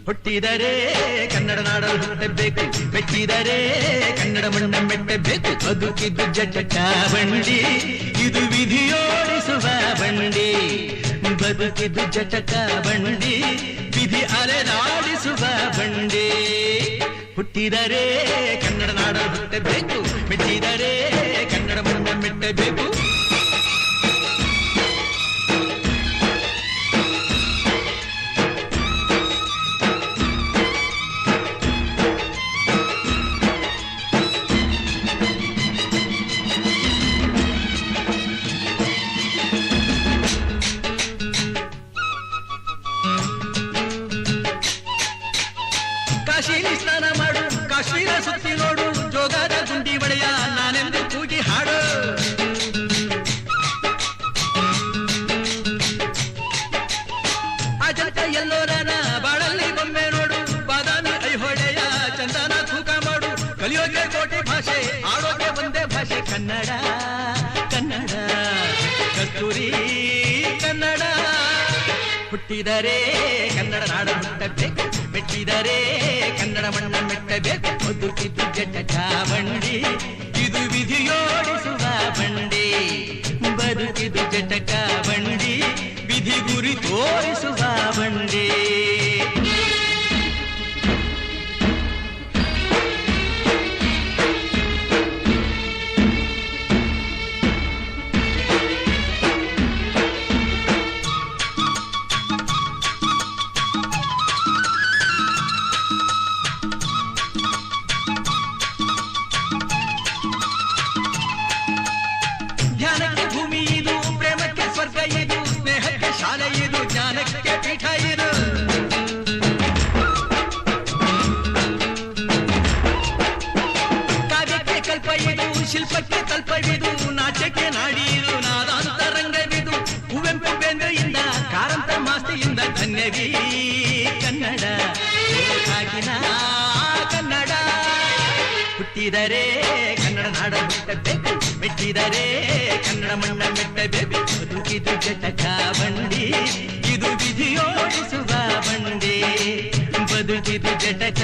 ಹುಟ್ಟಿದರೆ ಕನ್ನಡ ನಾಡಲು ಹುಟ್ಟಬೇಕು, ಮೆಚ್ಚಿದರೆ ಕನ್ನಡ ಮಣ್ಣ ಮೆಟ್ಟಬೇಕು. ಬದುಕಿದ್ದು ಜಟಕ ಬಂಡಿ, ಇದು ವಿಧಿಯೋಡಿಸುವ ಬಂಡಿ. ಬದುಕಿದ್ದು ಜಟಕ ಬಂಡಿ, ವಿಧಿ ಅಲೆದಾಡಿಸುವ ಬಂಡಿ. ಹುಟ್ಟಿದರೆ ಕನ್ನಡ ನಾಡಲು ಹುಟ್ಟಬೇಕು, ಮೆಚ್ಚಿದರೆ ಕನ್ನಡ ಮಣ್ಣ ಮೆಟ್ಟಬೇಕು. ಕಾಶಿಲಿ ಸ್ನಾನ ಮಾಡು, ಕಾಶ್ಮೀರ ಸುತ್ತಿ ನೋಡು, ಜೋಗದ ಗುಂಡಿ ಬಳೆಯ ನಾನೆಂದು ಕೂಗಿ ಹಾಡು. ಅಜಂತ ಎಲ್ಲೋರನ ಬಾಳಲ್ಲಿ ಬೊಮ್ಮೆ ನೋಡು, ಬಾದಾಮಿ ಐಹೊಳೆಯ ಚಂದನ ತೂಕ ಮಾಡು. ಕಲಿಯೋಕೆ ಕೋಟಿ ಭಾಷೆ, ಆಡೋಕೆ ಒಂದೇ ಭಾಷೆ ಕನ್ನಡ. ಕನ್ನಡ ಕಸ್ತೂರಿ ಕನ್ನಡ. ಹುಟ್ಟಿದರೆ ಕನ್ನಡ ನಾಡ ಹುಟ್ಟಬೇಕು, ಮೆಚ್ಚಿದರೆ ಕನ್ನಡ ಮಣ್ಣ ಮೆಟ್ಟಬೇಕು. ಬದುಕಿದ್ದು ಜಟಕ ಬಂಡಿ, ಇದು ವಿಧಿಯೋಡಿಸುವ ಬಂಡಿ. ಬದುಕಿದ್ದು ಜಟಕ ಬಂಡಿ, ವಿಧಿ ಗುರಿ ತೋರಿಸುವ ಬಂಡಿ. ಧ್ಯಾನಕ್ಕೆ ಭೂಮಿ ಇದು, ಪ್ರೇಮಕ್ಕೆ ಸ್ವರ್ಗ ಇದು, ಸ್ನೇಹಕ್ಕೆ ಶಾಲೆ ಇದು, ಜ್ಞಾನಕ್ಕೆ ಪೀಠ ಇದು. ಕಾವ್ಯಕ್ಕೆ ಕಲ್ಪ ಇದು, ಶಿಲ್ಪಕ್ಕೆ ಕಲ್ಪವಿದು, ನಾಟ್ಯಕ್ಕೆ ನಾಡಿ ಇದು, ನಾದಾಂತರಂಗವಿದು. ಕುವೆಂಪು ಬೇಂದ್ರೆಯಿಂದ, ಕಾರಂತ ಮಾಸ್ತಿಯಿಂದ ಧನ್ಯವೀ ಕನ್ನಡ. ಕಾಗಿನ ಕನ್ನಡ. ಹುಟ್ಟಿದರೆ ಕನ್ನಡ ನಾಡ ಹುಟ್ಟಬೇಕು, ಮೆಚ್ಚಿದರೆ ಕನ್ನಡ ಮಣ್ಣ ಮೆಟ್ಟಬೇಕು. ಬದುಕಿದು ಜಟಕ ಬಂಡಿ, ಇದು ವಿಧಿಯೋಡಿಸುವ ಬಂಡಿ. ಬದುಕಿದು ಜಟಕ